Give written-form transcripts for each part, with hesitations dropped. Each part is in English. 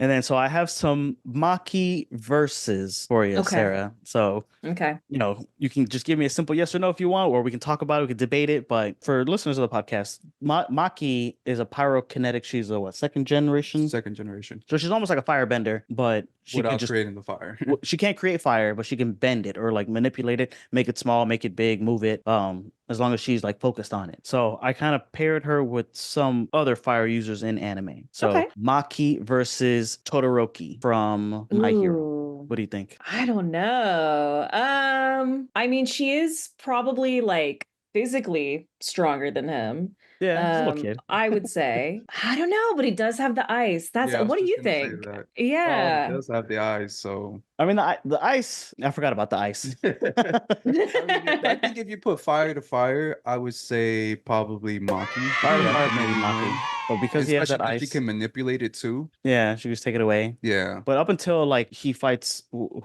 And then so I have some Maki verses for you, Okay. Sarah. So Okay. you can just give me a simple yes or no if you want, or we can talk about it, we can debate it. But for listeners of the podcast, Maki is a pyrokinetic. She's a what, second generation? Second generation. So she's almost like a firebender, but she can Without just creating the fire. she can't create fire, but she can bend it or like manipulate it, make it small, make it big, move it. As long as she's like focused on it. So I kind of paired her with some other fire users in anime. So Okay. Maki versus Todoroki from My Hero. Ooh. What do you think? I don't know. I mean, she is probably like physically stronger than him. Yeah, he's a little kid. I would say. I don't know, but he does have the ice. That's Yeah, I was what do just you gonna say think? that. Yeah. He does have the eyes, so I mean, the ice. I forgot about the ice. I think if you put fire to fire, I would say probably Maki. Fire to Yeah, fire, maybe maybe Maki. But because he has that Especially if ice, she can manipulate it too. yeah, she just take it away. Yeah. But up until like he fights,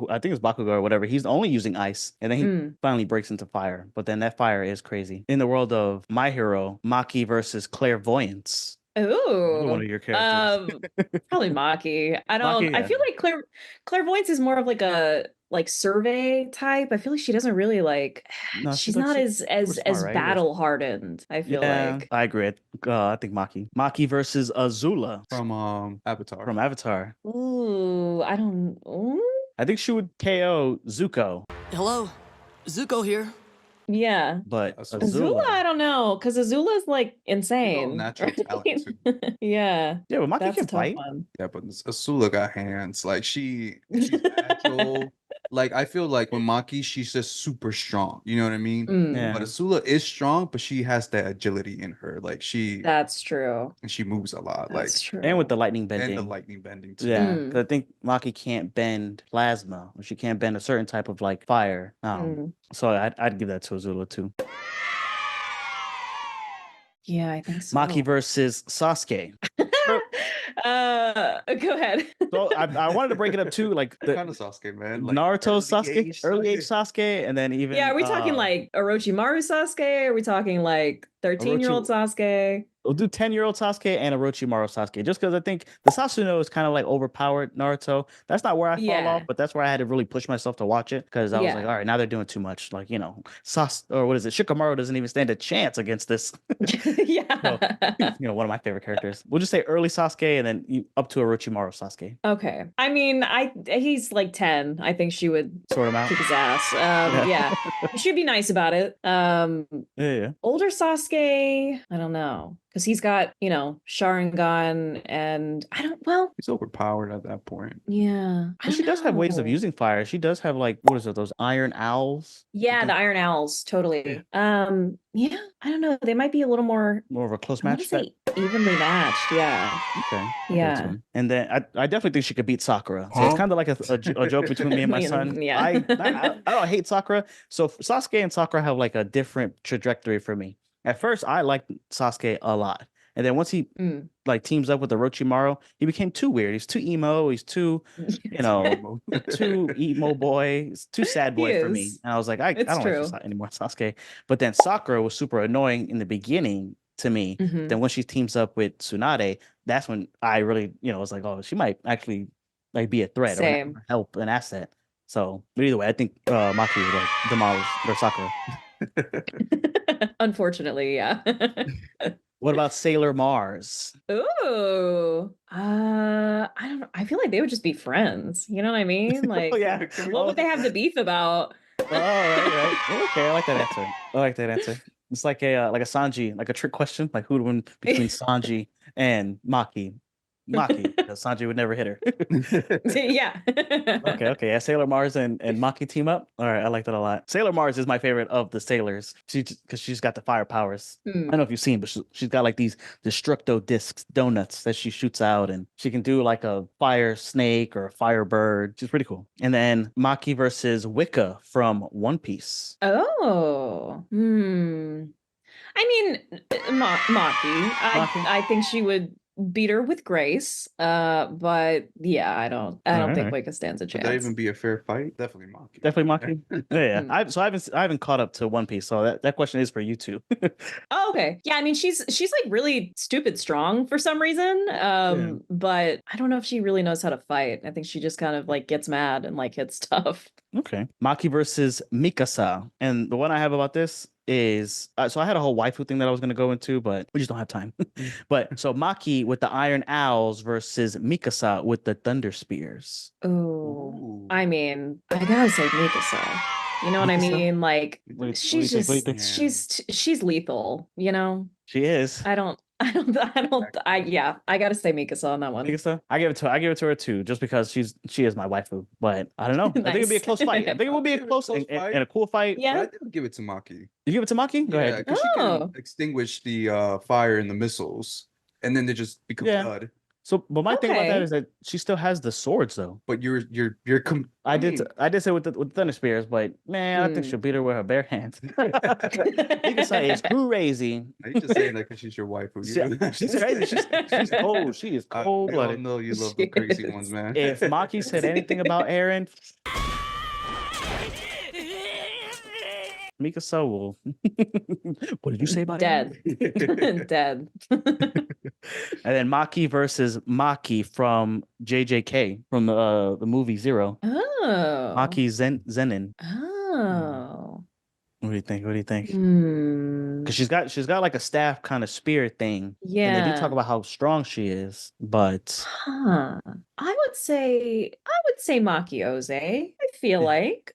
I think it's Bakugo or whatever, he's only using ice, and then he finally breaks into fire. But then that fire is crazy. In the world of My Hero, Maki versus Clair Voyance. Ooh. One of your characters. Probably Maki. I don't. Maki, I yeah. feel like clairvoyance is more of like a survey type. I feel like she doesn't really like. No, she's like not super smart, as right? battle hardened. I feel like. I agree. I think Maki versus Azula From Avatar. from Avatar. Ooh, I don't. Ooh? I think she would KO Zuko, Hello, Zuko here. Yeah. but Azula, I don't know, because Azula's like insane. Natural talent too. Yeah. Yeah, but Maki That's can a tough fight. one. Yeah, but Azula got hands. Like she's agile. Like I feel like with Maki, she's just super strong. You know what I mean? Yeah. But Azula is strong, but she has that agility in her. Like That's true. and she moves a lot. That's true. And with the lightning bending. And the lightning bending too. Yeah, 'cause I think Maki can't bend plasma, or she can't bend a certain type of like fire. So I'd give that to Azula too. Yeah, I think so. Maki versus Sasuke. Go ahead. So I wanted to break it up too, like the kind of Sasuke, man. Like Naruto Sasuke, early age Sasuke, and then even Yeah, are we talking like Orochimaru Sasuke? Are we talking like 13-year-old Sasuke? We'll do 10-year-old Sasuke and Orochimaru Sasuke, just because I think the Sasuke is kind of like overpowered Naruto. That's not where I fall off, but that's where I had to really push myself to watch it, because I was like, all right, now they're doing too much. Like, or what is it? Shikamaru doesn't even stand a chance against this. Yeah. So, one of my favorite characters. We'll just say early Sasuke and then up to Orochimaru Sasuke. Okay. I mean, he's like 10. I think she would sort him out. Kick his ass. Yeah. She'd be nice about it. Yeah. Older Sasuke, I don't know. Because he's got, Sharingan and he's overpowered at that point. Yeah. But she does have ways of using fire. She does have like, what is it, those iron owls? Yeah, the iron owls, totally. Yeah, I don't know. They might be a little more of a close match. Evenly matched, yeah. Okay. Yeah. And then I definitely think she could beat Sakura. So it's kind of like a joke between me and my son. Yeah. I don't hate Sakura. So Sasuke and Sakura have like a different trajectory for me. At first, I liked Sasuke a lot. And then once he like teams up with Orochimaru, he became too weird. He's too emo. He's too, too emo boy. He's too sad boy for me. And I was like, I don't like this anymore, Sasuke. But then Sakura was super annoying in the beginning to me. Then when she teams up with Tsunade, that's when I really, was like, oh, she might actually like be a threat or help, an asset. So, but either way, I think Maki would like demolish or Sakura. Unfortunately, yeah. What about Sailor Mars? Ooh, I don't know. I feel like they would just be friends. You know what I mean? Like, what would they have to beef about? Oh, right. Okay, I like that answer. It's like a Sanji, like a trick question, like who would win between Sanji and Maki? Because Sanji would never hit her. Yeah. Okay. Yeah, Sailor Mars and Maki team up. All right, I like that a lot. Sailor Mars is my favorite of the sailors. Because she's got the fire powers. I don't know if you've seen, but she's got like these destructo discs, donuts that she shoots out, and she can do like a fire snake or a fire bird. She's pretty cool. And then Maki versus Wicca from One Piece. Oh. I mean, Maki. I think she would beat her with grace. But yeah, I don't think Wicca stands a chance. Would that even be a fair fight? Definitely Maki. Definitely Maki. Yeah. I haven't caught up to One Piece, so that question is for you too. Oh, okay. Yeah, I mean she's like really stupid strong for some reason. But I don't know if she really knows how to fight. I think she just kind of like gets mad and like hits stuff. Okay. Maki versus Mikasa. And the one I have about this is so I had a whole waifu thing that I was going to go into, but we just don't have time. But so Maki with the Iron Owls versus Mikasa with the Thunder Spears. Oh, I mean, I gotta say Mikasa. You know what I mean? Like she's she's lethal, you know? She is. I gotta say Mikasa on that one. Mikasa? I give it to her too, just because she is my waifu. But I don't know. I think it'd be a close fight. I think it would be a close and a cool fight. Yeah. I did give it to Maki. You give it to Maki? Go ahead. Because she can extinguish the fire and the missiles, and then they just become blood. So, but my thing about that is that she still has the swords, though. But I did say with the Thunder Spears, but man, I think she'll beat her with her bare hands. Mikasa is crazy. Are you just saying that because she's your wife? She's crazy. She's cold. She is cold blooded. I know you love the crazy ones, man. If Maki said anything about Eren, Mikasa will. What did you say about dead? Dead. And then Maki versus Maki from JJK from the movie Zero. Oh, Maki Zenin. Oh, What do you think? What do you think? Because she's got like a staff kind of spear thing. Yeah, and they do talk about how strong she is, but I would say Maki Oze. I feel like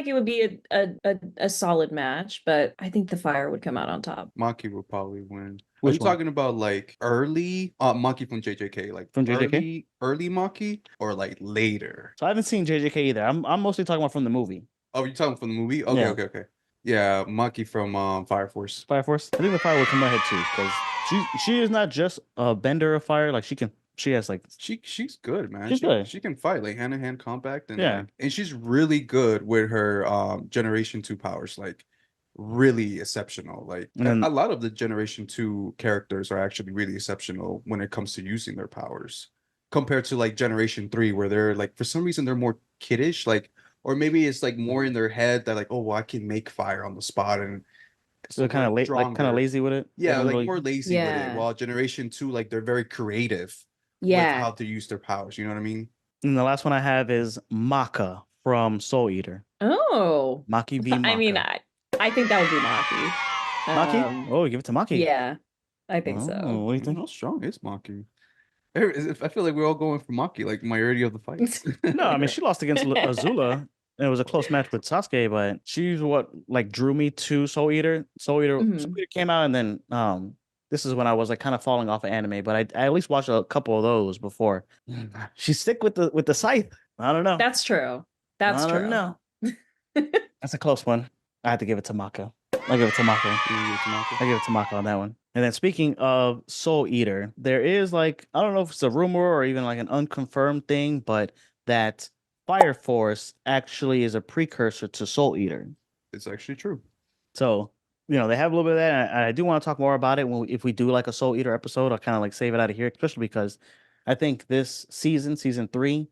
it would be a solid match, but I think the fire would come out on top. Maki will probably win. Are you talking about like early Maki from JJK, like from JJK, early Maki, or like later? So I haven't seen JJK either. I'm mostly talking about from the movie. Oh, you're talking from the movie? Okay, yeah. okay. Yeah, Maki from Fire Force. Fire Force. I think the fire will come ahead too, because she is not just a bender of fire. Like she has like she's good, man. She's good. She can fight like hand-to-hand combat, and yeah, and she's really good with her Generation 2 powers. Like really exceptional. Like a lot of the Generation 2 characters are actually really exceptional when it comes to using their powers, compared to like Generation 3, where they're like for some reason they're more kiddish, like, or maybe it's like more in their head that like, oh well, I can make fire on the spot, and so they're kind of lazy with it. Yeah, like more lazy with it. While Generation 2, like they're very creative with how to use their powers. You know what I mean? And the last one I have is Maka from Soul Eater. Oh, Maki v Maka. I mean, I think that would be Maki. Maki? Oh, give it to Maki. Yeah, I think so. What do you think? How strong is Maki? I feel like we're all going for Maki, like majority of the fights. No, I mean she lost against Azula. And it was a close match with Sasuke, but she's what like drew me to Soul Eater. Soul Eater came out, and then this is when I was like kind of falling off of anime, but I at least watched a couple of those before. She's sick with the scythe. I don't know. That's true. That's true. No, that's a close one. I had to give it to Maka. I give it to Maka. I give it to Maka on that one. And then speaking of Soul Eater, there is like, I don't know if it's a rumor or even like an unconfirmed thing, but that Fire Force actually is a precursor to Soul Eater. It's actually true. So, you know, they have a little bit of that. And I do want to talk more about it if we do like a Soul Eater episode. I'll kind of like save it out of here, especially because I think this season 3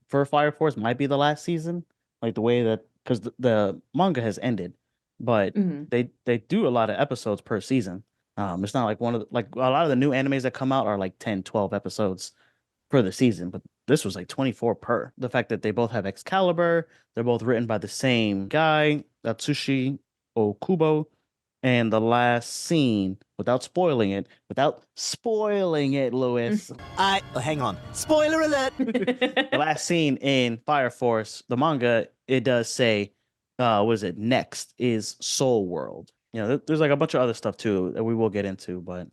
for Fire Force might be the last season. Like the way that, because the manga has ended, but they do a lot of episodes per season. It's not like like a lot of the new animes that come out are like 10, 12 episodes for the season, but this was like 24 per. The fact that they both have Excalibur, they're both written by the same guy, Atsushi Okubo, and the last scene, without spoiling it, Louis. Hang on. Spoiler alert! The last scene in Fire Force, the manga, it does say, next is Soul World. You know, there's like a bunch of other stuff too that we will get into, but